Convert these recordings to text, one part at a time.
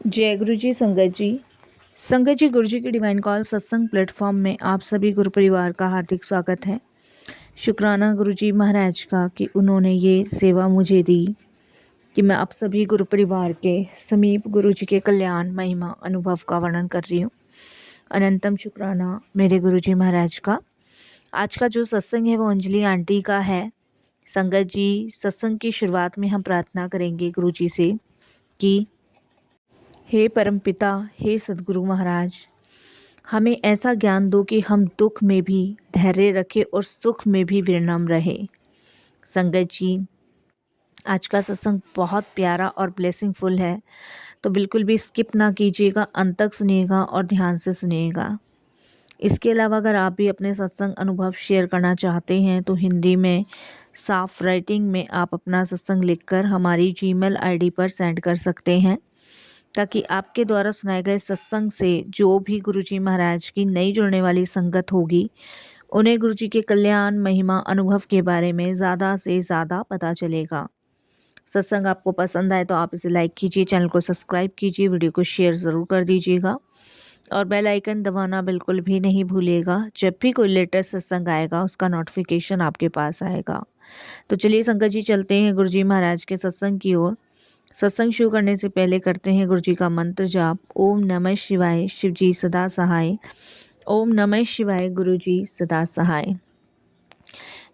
जय गुरु जी संगत जी। संगत जी, गुरु जी की डिवाइन कॉल सत्संग प्लेटफॉर्म में आप सभी गुरु परिवार का हार्दिक स्वागत है। शुक्राना गुरु जी महाराज का कि उन्होंने ये सेवा मुझे दी कि मैं आप सभी गुरु परिवार के समीप गुरु जी के कल्याण महिमा अनुभव का वर्णन कर रही हूँ। अनंतम शुक्राना मेरे गुरु जी महाराज का। आज का जो सत्संग है वो अंजलि आंटी का है। संगत जी, सत्संग की शुरुआत में हम प्रार्थना करेंगे गुरु जी से कि हे परमपिता, हे सद्गुरु महाराज, हमें ऐसा ज्ञान दो कि हम दुख में भी धैर्य रखें और सुख में भी विनम्र रहे। संगत जी, आज का सत्संग बहुत प्यारा और ब्लेसिंगफुल है, तो बिल्कुल भी स्किप ना कीजिएगा, अंत तक सुनिएगा और ध्यान से सुनिएगा। इसके अलावा अगर आप भी अपने सत्संग अनुभव शेयर करना चाहते हैं तो हिंदी में साफ राइटिंग में आप अपना सत्संग लिखकर हमारी जीमेल आईडी पर सेंड कर सकते हैं, ताकि आपके द्वारा सुनाए गए सत्संग से जो भी गुरुजी महाराज की नई जुड़ने वाली संगत होगी उन्हें गुरुजी के कल्याण महिमा अनुभव के बारे में ज़्यादा से ज़्यादा पता चलेगा। सत्संग आपको पसंद आए तो आप इसे लाइक कीजिए, चैनल को सब्सक्राइब कीजिए, वीडियो को शेयर ज़रूर कर दीजिएगा और बेल आइकन दबाना बिल्कुल भी नहीं भूलिएगा। जब भी कोई लेटेस्ट सत्संग आएगा उसका नोटिफिकेशन आपके पास आएगा। तो चलिए संगत जी, चलते हैं गुरुजी महाराज के सत्संग की ओर। सत्संग शुरू करने से पहले करते हैं गुरु जी का मंत्र जाप। ओम नमः शिवाय, शिव जी सदा सहाय। ओम नमः शिवाय, गुरु जी सदा सहाय।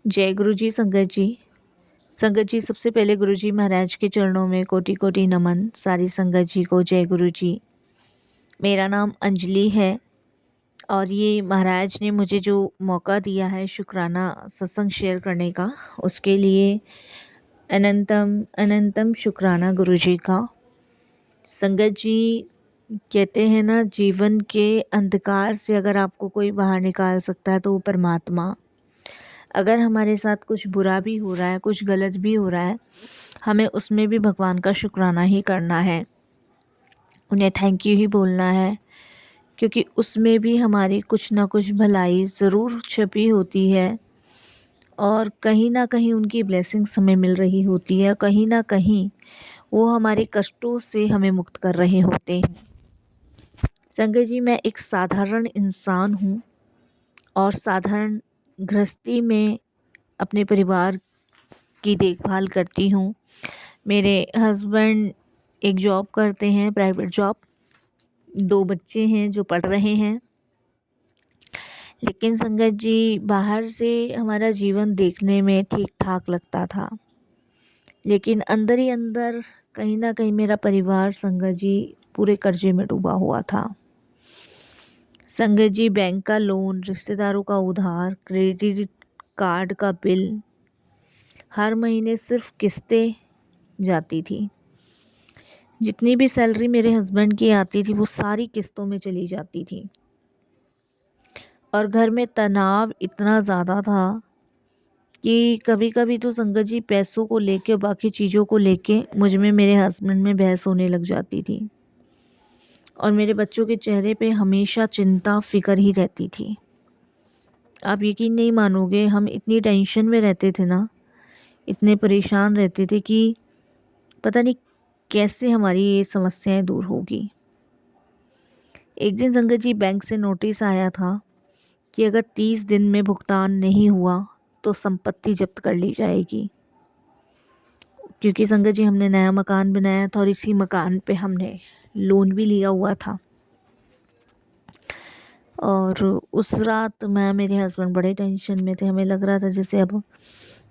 जय गुरु जी संगत जी। संगत जी, सबसे पहले गुरु जी महाराज के चरणों में कोटि कोटि नमन। सारी संगत जी को जय गुरु जी। मेरा नाम अंजलि है और ये महाराज ने मुझे जो मौका दिया है शुक्राना सत्संग शेयर करने का, उसके लिए अनंतम अनंतम शुक्राना गुरु जी का। संगत जी, कहते हैं ना, जीवन के अंधकार से अगर आपको कोई बाहर निकाल सकता है तो वो परमात्मा। अगर हमारे साथ कुछ बुरा भी हो रहा है, कुछ गलत भी हो रहा है, हमें उसमें भी भगवान का शुक्राना ही करना है, उन्हें थैंक यू ही बोलना है, क्योंकि उसमें भी हमारी कुछ ना कुछ भलाई ज़रूर छुपी होती है और कहीं ना कहीं उनकी ब्लेसिंग्स हमें मिल रही होती है, कहीं ना कहीं वो हमारे कष्टों से हमें मुक्त कर रहे होते हैं। संगत जी, मैं एक साधारण इंसान हूँ और साधारण गृहस्थी में अपने परिवार की देखभाल करती हूँ। मेरे हस्बैंड एक जॉब करते हैं, प्राइवेट जॉब। 2 बच्चे हैं जो पढ़ रहे हैं। लेकिन संगत जी, बाहर से हमारा जीवन देखने में ठीक ठाक लगता था, लेकिन अंदर ही अंदर कहीं ना कहीं मेरा परिवार संगत जी पूरे कर्जे में डूबा हुआ था। संगत जी, बैंक का लोन, रिश्तेदारों का उधार, क्रेडिट कार्ड का बिल, हर महीने सिर्फ किस्तें जाती थी। जितनी भी सैलरी मेरे हस्बैंड की आती थी वो सारी किस्तों में चली जाती थी और घर में तनाव इतना ज़्यादा था कि कभी कभी तो संगत जी पैसों को लेके, बाकी चीज़ों को लेके मुझ में मेरे हस्बैंड में बहस होने लग जाती थी और मेरे बच्चों के चेहरे पे हमेशा चिंता फिक्र ही रहती थी। आप यकीन नहीं मानोगे, हम इतनी टेंशन में रहते थे ना, इतने परेशान रहते थे कि पता नहीं कैसे हमारी ये समस्याएं दूर होगी। एक दिन संगत जी बैंक से नोटिस आया था कि अगर 30 दिन में भुगतान नहीं हुआ तो संपत्ति जब्त कर ली जाएगी। क्योंकि संगत जी हमने नया मकान बनाया था और इसी मकान पे हमने लोन भी लिया हुआ था। और उस रात मैं, मेरे हस्बैंड बड़े टेंशन में थे। हमें लग रहा था जैसे अब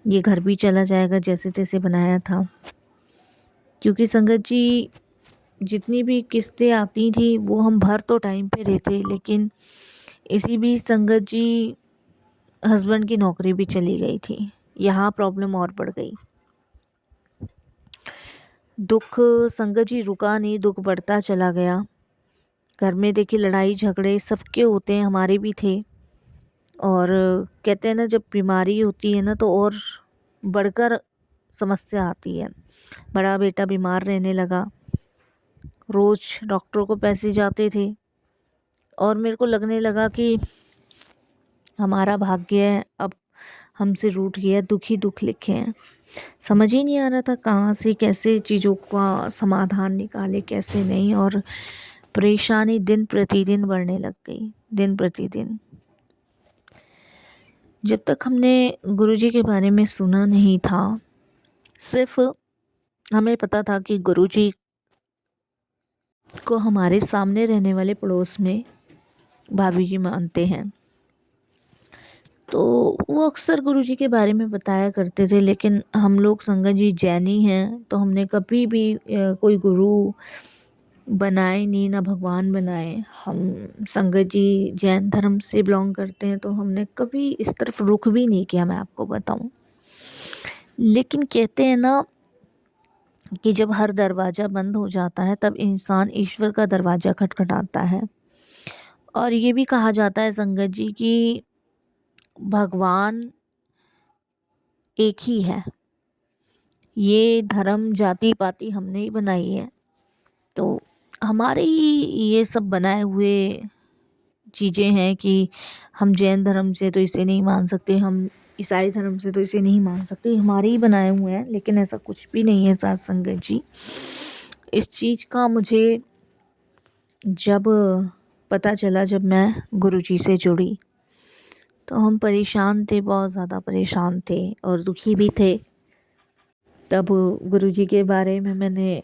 ये घर भी चला जाएगा, जैसे तैसे बनाया था। क्योंकि संगत जी जितनी भी किस्तें आती थी वो हम भर तो टाइम पे रहे थे, लेकिन इसी बीच संगत जी हस्बैंड की नौकरी भी चली गई थी। यहाँ प्रॉब्लम और बढ़ गई। दुख संगत जी रुका नहीं, दुख बढ़ता चला गया। घर में देखिए लड़ाई झगड़े सबके होते हैं, हमारे भी थे। और कहते हैं ना, जब बीमारी होती है ना तो और बढ़कर समस्या आती है। बड़ा बेटा बीमार रहने लगा, रोज़ डॉक्टर को पैसे जाते थे और मेरे को लगने लगा कि हमारा भाग्य है, अब हमसे रूठ गया, दुख ही दुख लिखे हैं। समझ ही नहीं आ रहा था कहाँ से कैसे चीज़ों का समाधान निकाले, कैसे नहीं, और परेशानी दिन प्रतिदिन बढ़ने लग गई, दिन प्रतिदिन। जब तक हमने गुरुजी के बारे में सुना नहीं था, सिर्फ हमें पता था कि गुरुजी को हमारे सामने रहने वाले पड़ोस में भाभी जी मानते हैं, तो वो अक्सर गुरुजी के बारे में बताया करते थे। लेकिन हम लोग संगत जी जैनी हैं, तो हमने कभी भी कोई गुरु बनाए नहीं, ना भगवान बनाए। हम संगत जी जैन धर्म से बिलोंग करते हैं, तो हमने कभी इस तरफ रुख भी नहीं किया, मैं आपको बताऊं। लेकिन कहते हैं ना कि जब हर दरवाज़ा बंद हो जाता है, तब इंसान ईश्वर का दरवाज़ा खटखटाता है। और ये भी कहा जाता है संगत जी कि भगवान एक ही है। ये धर्म जाति पाति हमने ही बनाई है, तो हमारे ही ये सब बनाए हुए चीज़ें हैं कि हम जैन धर्म से तो इसे नहीं मान सकते, हम ईसाई धर्म से तो इसे नहीं मान सकते, हमारे ही बनाए हुए हैं। लेकिन ऐसा कुछ भी नहीं है साथ संगत जी। इस चीज़ का मुझे जब पता चला, जब मैं गुरुजी से जुड़ी, तो हम परेशान थे, बहुत ज़्यादा परेशान थे और दुखी भी थे। तब गुरुजी के बारे में मैंने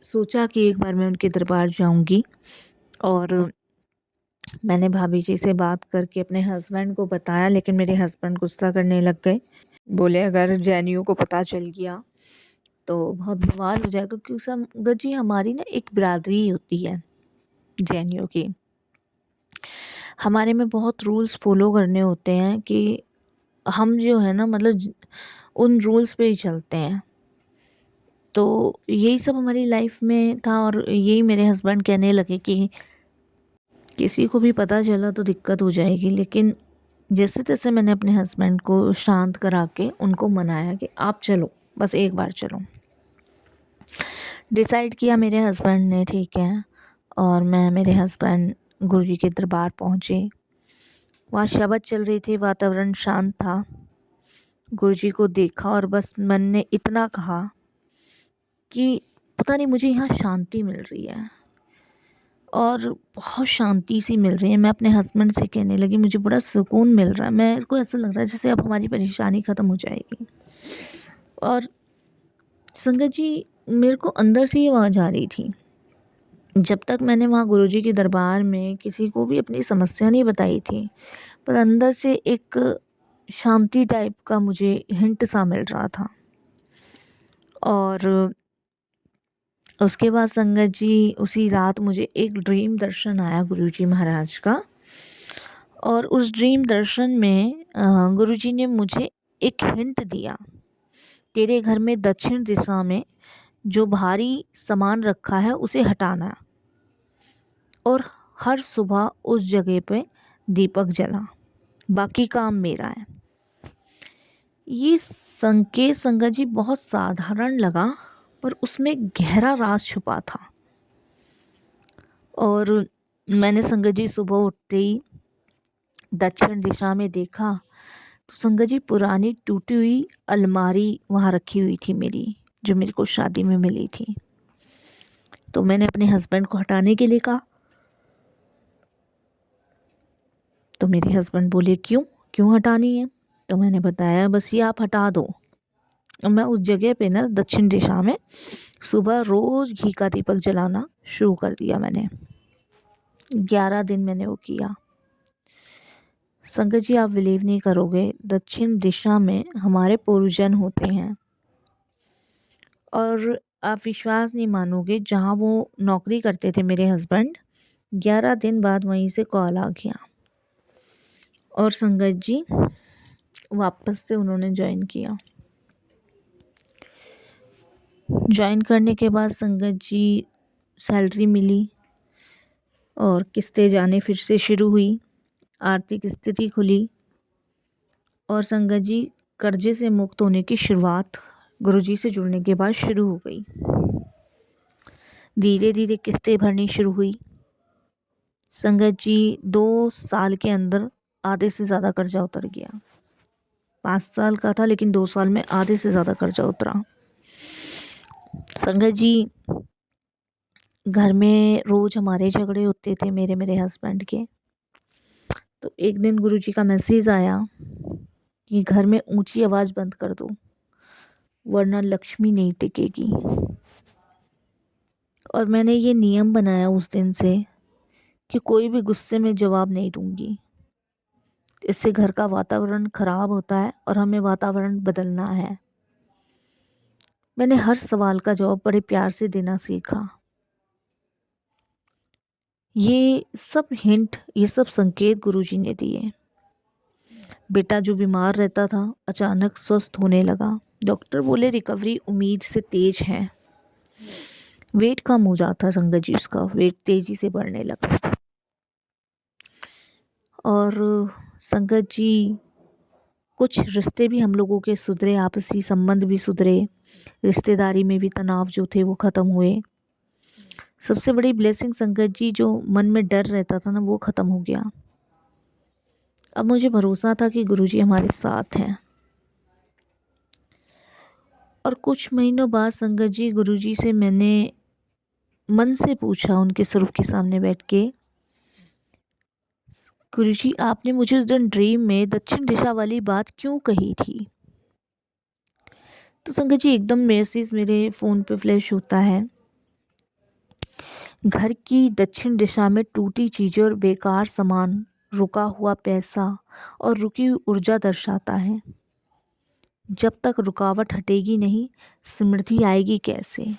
सोचा कि एक बार मैं उनके दरबार जाऊंगी, और मैंने भाभी जी से बात करके अपने हस्बैंड को बताया। लेकिन मेरे हस्बैंड गुस्सा करने लग गए, बोले अगर जैनियों को पता चल गया तो बहुत बवाल हो जाएगा, क्योंकि संगत जी हमारी ना एक बिरादरी होती है जैनियों की। हमारे में बहुत रूल्स फॉलो करने होते हैं कि हम जो है ना, मतलब उन रूल्स पे ही चलते हैं। तो यही सब हमारी लाइफ में था, और यही मेरे हस्बैंड कहने लगे कि किसी को भी पता चला तो दिक्कत हो जाएगी। लेकिन जैसे तैसे मैंने अपने हस्बैंड को शांत करा के उनको मनाया कि आप चलो, बस एक बार चलो। डिसाइड किया मेरे हस्बैंड ने, ठीक है। और मैं, मेरे हस्बैंड गुरुजी के दरबार पहुँचे। वहाँ शबद चल रही थी, वातावरण शांत था। गुरुजी को देखा और बस मन ने इतना कहा कि पता नहीं मुझे यहाँ शांति मिल रही है, और बहुत शांति सी मिल रही है। मैं अपने हस्बैंड से कहने लगी मुझे बड़ा सुकून मिल रहा है, मेरे को ऐसा लग रहा है जैसे अब हमारी परेशानी ख़त्म हो जाएगी। और संगत जी, मेरे को अंदर से ये आवाज़ आ रही थी। जब तक मैंने वहाँ गुरुजी के दरबार में किसी को भी अपनी समस्या नहीं बताई थी, पर अंदर से एक शांति टाइप का मुझे हिंट सा मिल रहा था। और उसके बाद संगत जी, उसी रात मुझे एक ड्रीम दर्शन आया गुरुजी महाराज का। और उस ड्रीम दर्शन में गुरुजी ने मुझे एक हिंट दिया, तेरे घर में दक्षिण दिशा में जो भारी सामान रखा है उसे हटाना, और हर सुबह उस जगह पे दीपक जला, बाकी काम मेरा है। ये संकेत संगत जी बहुत साधारण लगा, पर उसमें गहरा राज छुपा था। और मैंने संगत जी सुबह उठते ही दक्षिण दिशा में देखा, तो संगत जी पुरानी टूटी हुई अलमारी वहाँ रखी हुई थी मेरी, जो मेरे को शादी में मिली थी। तो मैंने अपने हस्बैंड को हटाने के लिए कहा, तो मेरे हस्बैंड बोले क्यों क्यों हटानी है? तो मैंने बताया बस ये आप हटा दो। मैं उस जगह पे ना दक्षिण दिशा में सुबह रोज़ घी का दीपक जलाना शुरू कर दिया मैंने। 11 दिन मैंने वो किया। संगत जी, आप बिलीव नहीं करोगे, दक्षिण दिशा में हमारे पूर्वजन होते हैं, और आप विश्वास नहीं मानोगे, जहाँ वो नौकरी करते थे मेरे हस्बैंड, 11 दिन बाद वहीं से कॉल आ गया, और संगत जी वापस से उन्होंने ज्वाइन किया। ज्वाइन करने के बाद संगत जी सैलरी मिली, और किस्तें जाने फिर से शुरू हुई, आर्थिक स्थिति खुली, और संगत जी कर्जे से मुक्त होने की शुरुआत गुरुजी से जुड़ने के बाद शुरू हो गई। धीरे धीरे किस्तें भरनी शुरू हुई। संगत जी 2 साल के अंदर आधे से ज़्यादा कर्जा उतर गया। 5 साल का था, लेकिन 2 साल में आधे से ज़्यादा कर्जा उतरा। संगत जी, घर में रोज़ हमारे झगड़े होते थे, मेरे हस्बैंड के। तो एक दिन गुरुजी का मैसेज आया कि घर में ऊंची आवाज़ बंद कर दो, वरना लक्ष्मी नहीं टिकेगी। और मैंने ये नियम बनाया उस दिन से कि कोई भी गुस्से में जवाब नहीं दूंगी। इससे घर का वातावरण खराब होता है और हमें वातावरण बदलना है। मैंने हर सवाल का जवाब बड़े प्यार से देना सीखा। ये सब हिंट, ये सब संकेत गुरुजी ने दिए। बेटा जो बीमार रहता था अचानक स्वस्थ होने लगा। डॉक्टर बोले रिकवरी उम्मीद से तेज है। वेट कम हो जाता संगत जी, उसका वेट तेजी से बढ़ने लगा। और संगत जी, कुछ रिश्ते भी हम लोगों के सुधरे, आपसी संबंध भी सुधरे, रिश्तेदारी में भी तनाव जो थे वो ख़त्म हुए। सबसे बड़ी ब्लेसिंग संगत जी, जो मन में डर रहता था ना, वो ख़त्म हो गया। अब मुझे भरोसा था कि गुरुजी हमारे साथ हैं। और कुछ महीनों बाद संगत जी, गुरुजी से मैंने मन से पूछा, उनके स्वरूप के सामने बैठ के, गुरुजी आपने मुझे उस दिन ड्रीम में दक्षिण दिशा वाली बात क्यों कही थी? तो संगत जी एकदम मैसेज मेरे फ़ोन पे फ्लैश होता है। घर की दक्षिण दिशा में टूटी चीज़ें और बेकार सामान, रुका हुआ पैसा और रुकी हुई ऊर्जा दर्शाता है। जब तक रुकावट हटेगी नहीं, समृद्धि आएगी कैसे?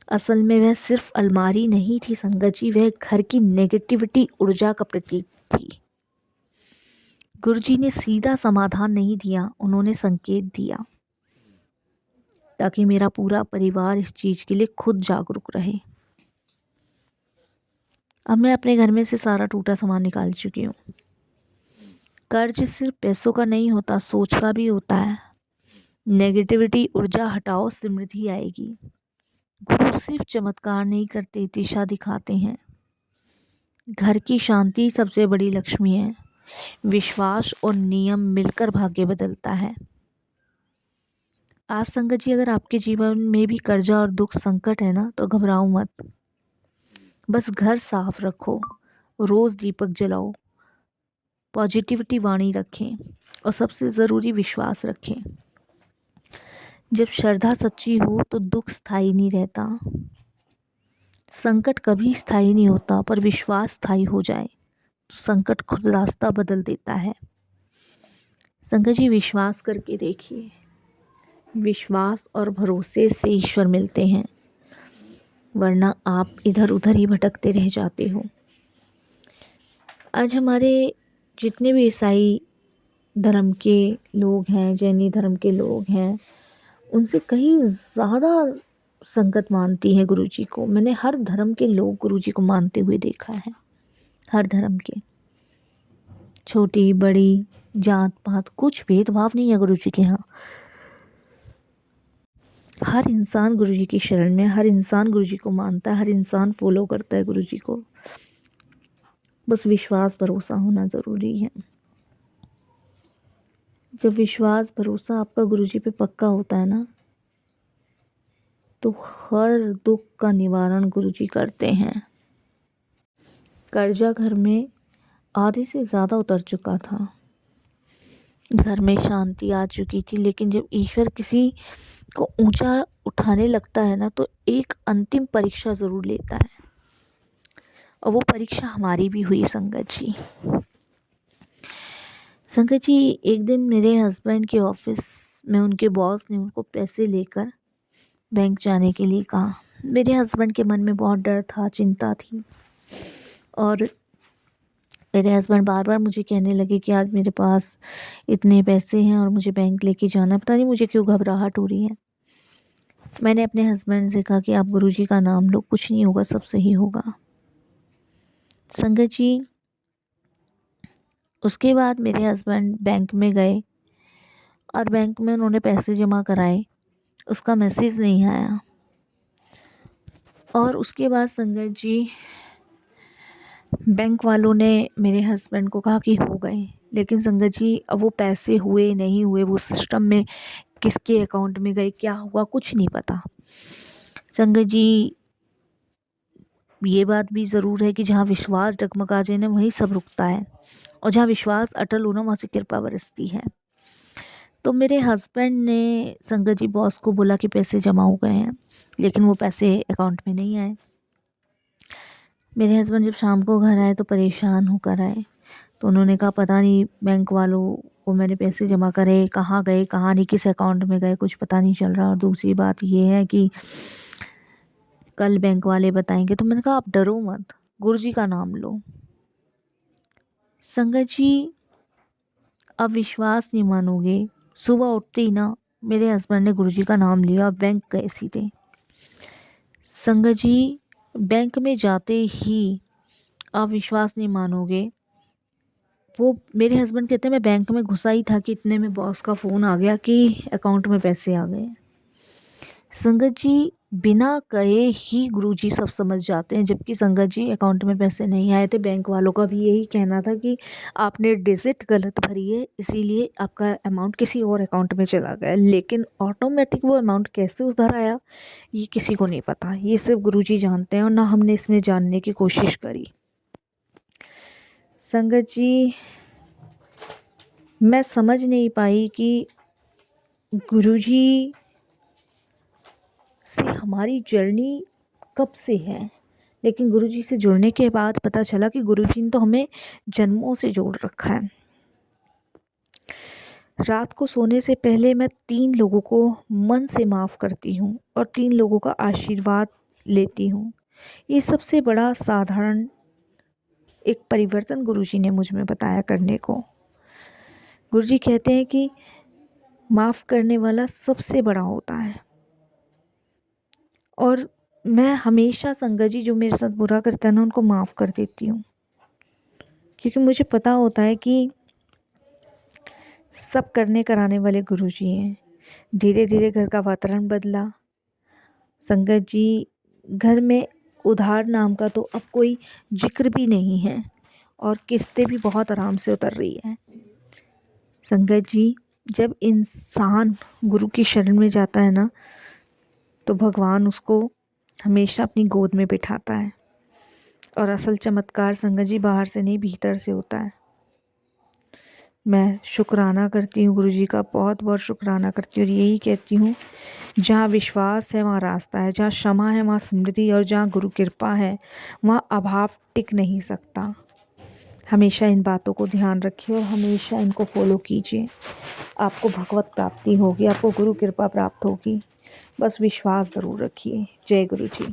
असल में वह सिर्फ अलमारी नहीं थी संगत जी, वह घर की नेगेटिविटी ऊर्जा का प्रतीक थी। गुरुजी ने सीधा समाधान नहीं दिया, उन्होंने संकेत दिया, ताकि मेरा पूरा परिवार इस चीज़ के लिए खुद जागरूक रहे। अब मैं अपने घर में से सारा टूटा सामान निकाल चुकी हूँ। कर्ज सिर्फ पैसों का नहीं होता, सोच का भी होता है। नेगेटिविटी ऊर्जा हटाओ, समृद्धि आएगी। गुरु सिर्फ चमत्कार नहीं करते, दिशा दिखाते हैं। घर की शांति सबसे बड़ी लक्ष्मी है। विश्वास और नियम मिलकर भाग्य बदलता है। आज संगत जी, अगर आपके जीवन में भी कर्जा और दुख संकट है ना, तो घबराओ मत। बस घर साफ रखो, रोज़ दीपक जलाओ, पॉजिटिविटी वाणी रखें और सबसे ज़रूरी विश्वास रखें। जब श्रद्धा सच्ची हो तो दुख स्थायी नहीं रहता, संकट कभी स्थायी नहीं होता, पर विश्वास स्थायी हो जाए तो संकट खुद रास्ता बदल देता है। संगत जी विश्वास करके देखिए, विश्वास और भरोसे से ईश्वर मिलते हैं, वरना आप इधर उधर ही भटकते रह जाते हो। आज हमारे जितने भी ईसाई धर्म के लोग हैं, जैनी धर्म के लोग हैं, उनसे कहीं ज़्यादा संगत मानती है गुरुजी को। मैंने हर धर्म के लोग गुरुजी को मानते हुए देखा है, हर धर्म के, छोटी बड़ी जात पात कुछ भेदभाव नहीं है गुरुजी के यहाँ। हर इंसान गुरुजी की शरण में, हर इंसान गुरुजी को मानता है, हर इंसान फॉलो करता है गुरुजी को। बस विश्वास भरोसा होना ज़रूरी है। जब विश्वास भरोसा आपका गुरुजी पे पक्का होता है ना, तो हर दुख का निवारण गुरुजी करते हैं। कर्जा घर में आधे से ज़्यादा उतर चुका था, घर में शांति आ चुकी थी, लेकिन जब ईश्वर किसी को ऊंचा उठाने लगता है ना, तो एक अंतिम परीक्षा ज़रूर लेता है। और वो परीक्षा हमारी भी हुई संगत जी। संगत जी, एक दिन मेरे हस्बैंड के ऑफिस में उनके बॉस ने उनको पैसे लेकर बैंक जाने के लिए कहा। मेरे हस्बैंड के मन में बहुत डर था, चिंता थी, और मेरे हस्बैंड बार बार मुझे कहने लगे कि आज मेरे पास इतने पैसे हैं और मुझे बैंक लेके जाना है। पता नहीं मुझे क्यों घबराहट हो रही है। मैंने अपने हस्बैंड से कहा कि आप गुरुजी का नाम लो, कुछ नहीं होगा, सब सही होगा। संगत जी, उसके बाद मेरे हस्बैंड बैंक में गए और बैंक में उन्होंने पैसे जमा कराए, उसका मैसेज नहीं आया। और उसके बाद संगत जी, बैंक वालों ने मेरे हस्बैंड को कहा कि हो गए, लेकिन संगत जी अब वो पैसे हुए नहीं हुए, वो सिस्टम में किसके अकाउंट में गए, क्या हुआ, कुछ नहीं पता। संगत जी ये बात भी ज़रूर है कि जहाँ विश्वास डगमगा जाए ना वहीं सब रुकता है, और जहाँ विश्वास अटल हो ना वहाँ से कृपा बरसती है। तो मेरे हस्बैंड ने संगत जी बॉस को बोला कि पैसे जमा हो गए हैं, लेकिन वो पैसे अकाउंट में नहीं आए। मेरे हस्बैंड जब शाम को घर आए तो परेशान होकर आए, तो उन्होंने कहा पता नहीं बैंक वालों को मैंने पैसे जमा करे, कहाँ गए कहाँ नहीं, किस अकाउंट में गए, कुछ पता नहीं चल रहा। और दूसरी बात ये है कि कल बैंक वाले बताएंगे। तो मैंने कहा आप डरो मत, गुरु जी का नाम लो। संगत जी आप विश्वास नहीं मानोगे, सुबह उठते ही ना मेरे हस्बैंड ने गुरु जी का नाम लिया और बैंक गए सीधे। संगत जी बैंक में जाते ही आप विश्वास नहीं मानोगे, वो मेरे हस्बैंड कहते हैं मैं बैंक में घुसा ही था कि इतने में बॉस का फ़ोन आ गया कि अकाउंट में पैसे आ गए। संगत जी बिना कहे ही गुरुजी सब समझ जाते हैं, जबकि संगत जी अकाउंट में पैसे नहीं आए थे। बैंक वालों का भी यही कहना था कि आपने डिजिट गलत भरी है, इसीलिए आपका अमाउंट किसी और अकाउंट में चला गया। लेकिन ऑटोमेटिक वो अमाउंट कैसे उधर आया ये किसी को नहीं पता, ये सिर्फ गुरुजी जानते हैं, और ना हमने इसमें जानने की कोशिश करी। संगत जी मैं समझ नहीं पाई कि गुरुजी से हमारी जर्नी कब से है, लेकिन गुरुजी से जुड़ने के बाद पता चला कि गुरुजी ने तो हमें जन्मों से जोड़ रखा है। रात को सोने से पहले मैं 3 लोगों को मन से माफ़ करती हूँ और 3 लोगों का आशीर्वाद लेती हूँ। ये सबसे बड़ा साधारण एक परिवर्तन गुरुजी ने मुझ में बताया करने को। गुरुजी कहते हैं कि माफ़ करने वाला सबसे बड़ा होता है, और मैं हमेशा संगत जी जो मेरे साथ बुरा करता है ना उनको माफ़ कर देती हूँ, क्योंकि मुझे पता होता है कि सब करने कराने वाले गुरुजी हैं। धीरे धीरे घर का वातावरण बदला। संगत जी घर में उधार नाम का तो अब कोई जिक्र भी नहीं है, और किस्तें भी बहुत आराम से उतर रही है। संगत जी जब इंसान गुरु की शरण में जाता है ना तो भगवान उसको हमेशा अपनी गोद में बिठाता है, और असल चमत्कार संगत जी बाहर से नहीं भीतर से होता है। मैं शुक्राना करती हूँ गुरुजी का, बहुत बहुत शुक्राना करती हूँ, और यही कहती हूँ जहाँ विश्वास है वहाँ रास्ता है, जहाँ क्षमा है वहाँ समृद्धि, और जहाँ गुरु कृपा है वहाँ अभाव टिक नहीं सकता। हमेशा इन बातों को ध्यान रखिए और हमेशा इनको फॉलो कीजिए। आपको भगवत प्राप्ति होगी, आपको गुरु कृपा प्राप्त होगी। बस विश्वास ज़रूर रखिए। जय गुरु जी।